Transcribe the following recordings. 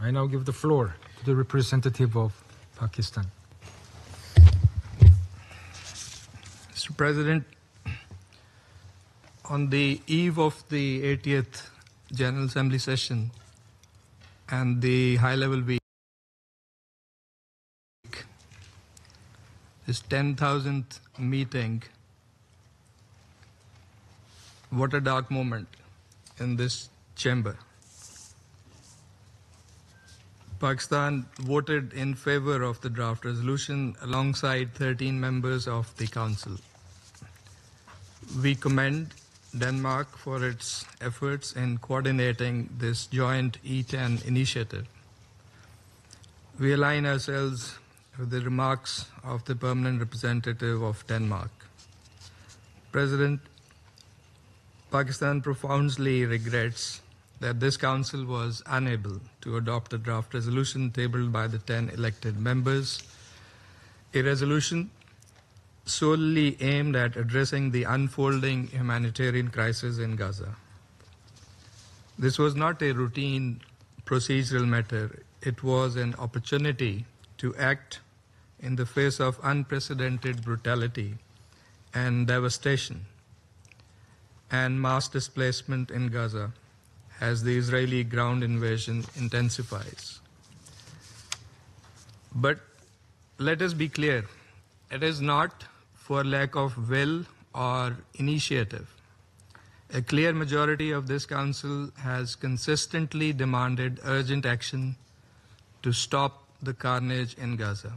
I now give the floor to the representative of Pakistan. Mr. President, on the eve of the 80th General Assembly session and the high-level week, this 10,000th meeting, what a dark moment in this chamber. Pakistan voted in favor of the draft resolution alongside 13 members of the Council. We commend Denmark for its efforts in coordinating this joint E10 initiative. We align ourselves with the remarks of the permanent representative of Denmark. President, Pakistan profoundly regrets that this Council was unable to adopt a draft resolution tabled by the 10 elected members, a resolution solely aimed at addressing the unfolding humanitarian crisis in Gaza. This was not a routine procedural matter. It was an opportunity to act in the face of unprecedented brutality and devastation and mass displacement in Gaza as the Israeli ground invasion intensifies. But let us be clear, it is not for lack of will or initiative. A clear majority of this Council has consistently demanded urgent action to stop the carnage in Gaza.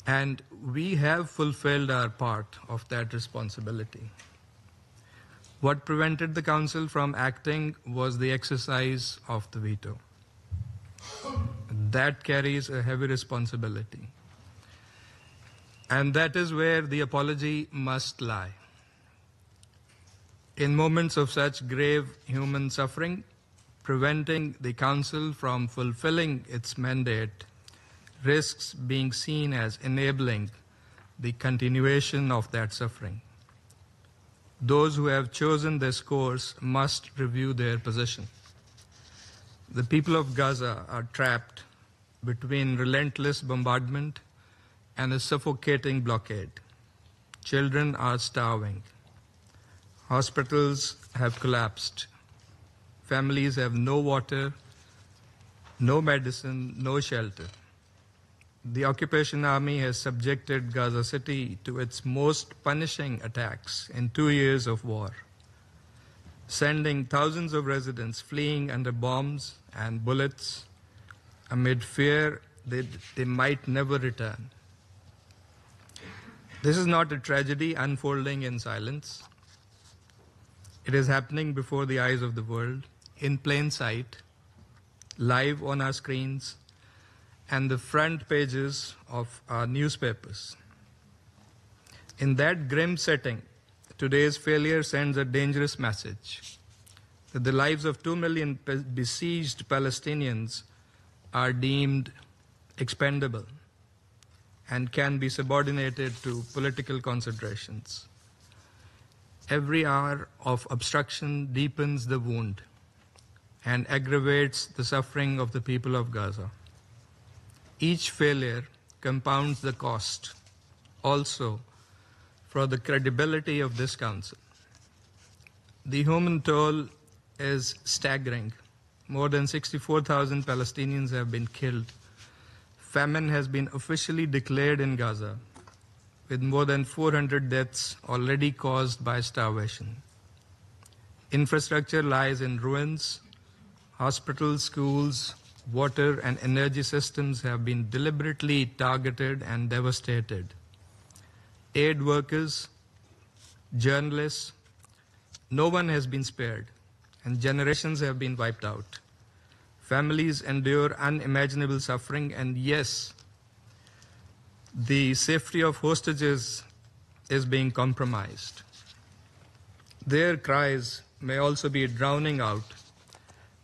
And we have fulfilled our part of that responsibility. What prevented the Council from acting was the exercise of the veto. That carries a heavy responsibility. And that is where the apology must lie. In moments of such grave human suffering, preventing the Council from fulfilling its mandate risks being seen as enabling the continuation of that suffering. Those who have chosen this course must review their position. The people of Gaza are trapped between relentless bombardment and a suffocating blockade. Children are starving. Hospitals have collapsed. Families have no water, no medicine, no shelter. The occupation army has subjected Gaza City to its most punishing attacks in 2 years of war, sending thousands of residents fleeing under bombs and bullets amid fear that they might never return. This is not a tragedy unfolding in silence. It is happening before the eyes of the world, in plain sight, live on our screens, and the front pages of our newspapers. In that grim setting, today's failure sends a dangerous message that the lives of 2 million besieged Palestinians are deemed expendable and can be subordinated to political considerations. Every hour of obstruction deepens the wound and aggravates the suffering of the people of Gaza. Each failure compounds the cost also for the credibility of this Council. The human toll is staggering. More than 64,000 Palestinians have been killed. Famine has been officially declared in Gaza, with more than 400 deaths already caused by starvation. Infrastructure lies in ruins. Hospitals, schools, water and energy systems have been deliberately targeted and devastated. Aid workers, journalists, no one has been spared, and generations have been wiped out. Families endure unimaginable suffering, and yes, the safety of hostages is being compromised. Their cries may also be drowning out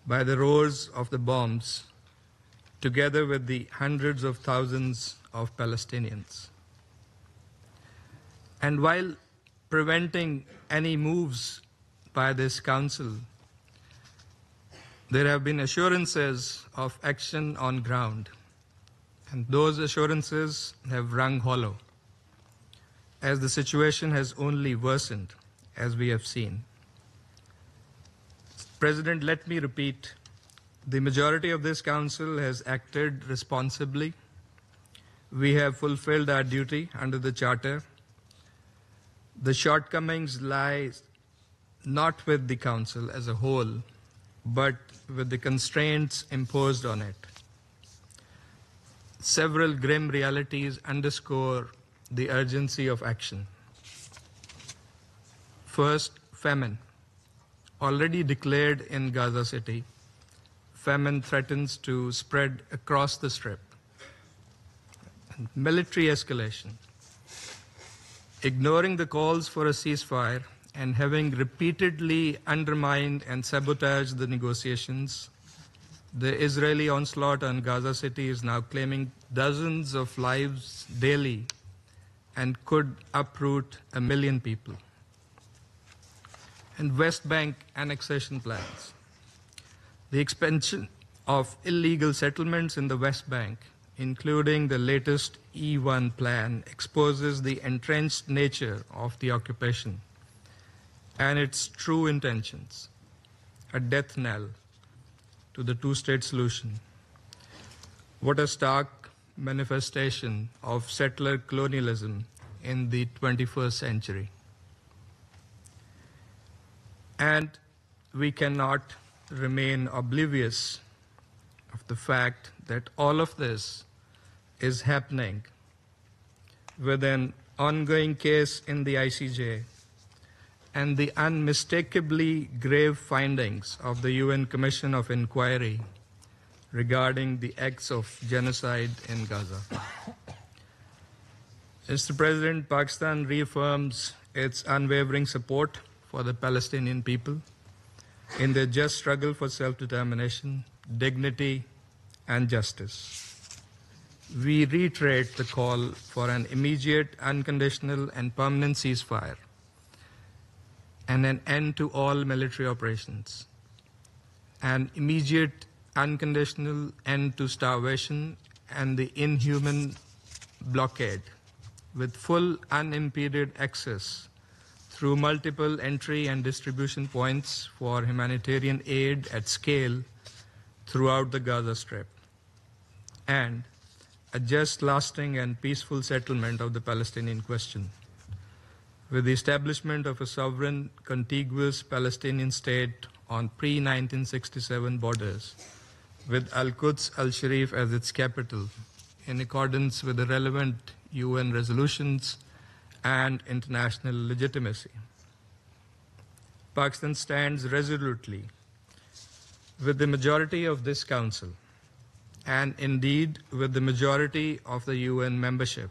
by the roars of the bombs, together with the hundreds of thousands of Palestinians. And while preventing any moves by this Council There have been assurances of action on ground, and those assurances have rung hollow, as the situation has only worsened, as we have seen. President, let me repeat, the majority of this Council has acted responsibly. We have fulfilled our duty under the Charter. The shortcomings lie not with the Council as a whole, but with the constraints imposed on it. Several grim realities underscore the urgency of action. First, famine. Already declared in Gaza City, famine threatens to spread across the Strip. And military escalation. Ignoring the calls for a ceasefire and having repeatedly undermined and sabotaged the negotiations, the Israeli onslaught on Gaza City is now claiming dozens of lives daily and could uproot 1 million people. And West Bank annexation plans. The expansion of illegal settlements in the West Bank, including the latest E1 plan, exposes the entrenched nature of the occupation and its true intentions, a death knell to the two-state solution. What a stark manifestation of settler colonialism in the 21st century. And we cannot remain oblivious of the fact that all of this is happening with an ongoing case in the ICJ and the unmistakably grave findings of the UN Commission of Inquiry regarding the acts of genocide in Gaza. Mr. President, Pakistan reaffirms its unwavering support for the Palestinian people in their just struggle for self-determination, dignity, and justice. We reiterate the call for an immediate, unconditional, and permanent ceasefire and an end to all military operations, an immediate, unconditional end to starvation and the inhuman blockade, with full unimpeded access through multiple entry and distribution points for humanitarian aid at scale throughout the Gaza Strip, and a just, lasting, and peaceful settlement of the Palestinian question, with the establishment of a sovereign, contiguous Palestinian state on pre-1967 borders, with Al-Quds al-Sharif as its capital, in accordance with the relevant UN resolutions and international legitimacy. Pakistan stands resolutely with the majority of this Council, and indeed with the majority of the UN membership,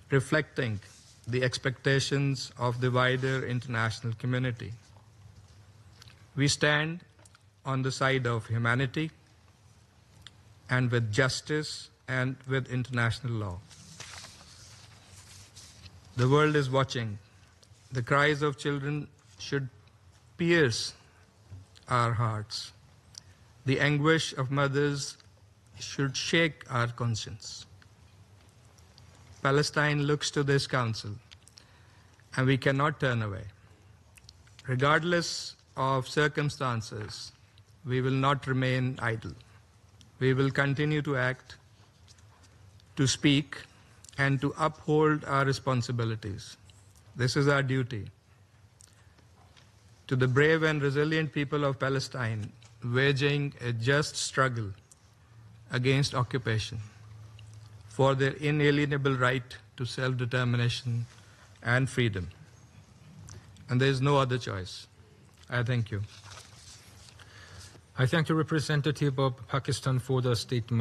reflecting the expectations of the wider international community. We stand on the side of humanity and with justice and with international law. The world is watching. The cries of children should pierce our hearts. The anguish of mothers should shake our conscience. Palestine looks to this Council, and we cannot turn away. Regardless of circumstances, we will not remain idle. We will continue to act, to speak, and to uphold our responsibilities. This is our duty. To the brave and resilient people of Palestine, waging a just struggle against occupation for their inalienable right to self-determination and freedom. And there is no other choice. I thank you. I thank the representative of Pakistan for the statement.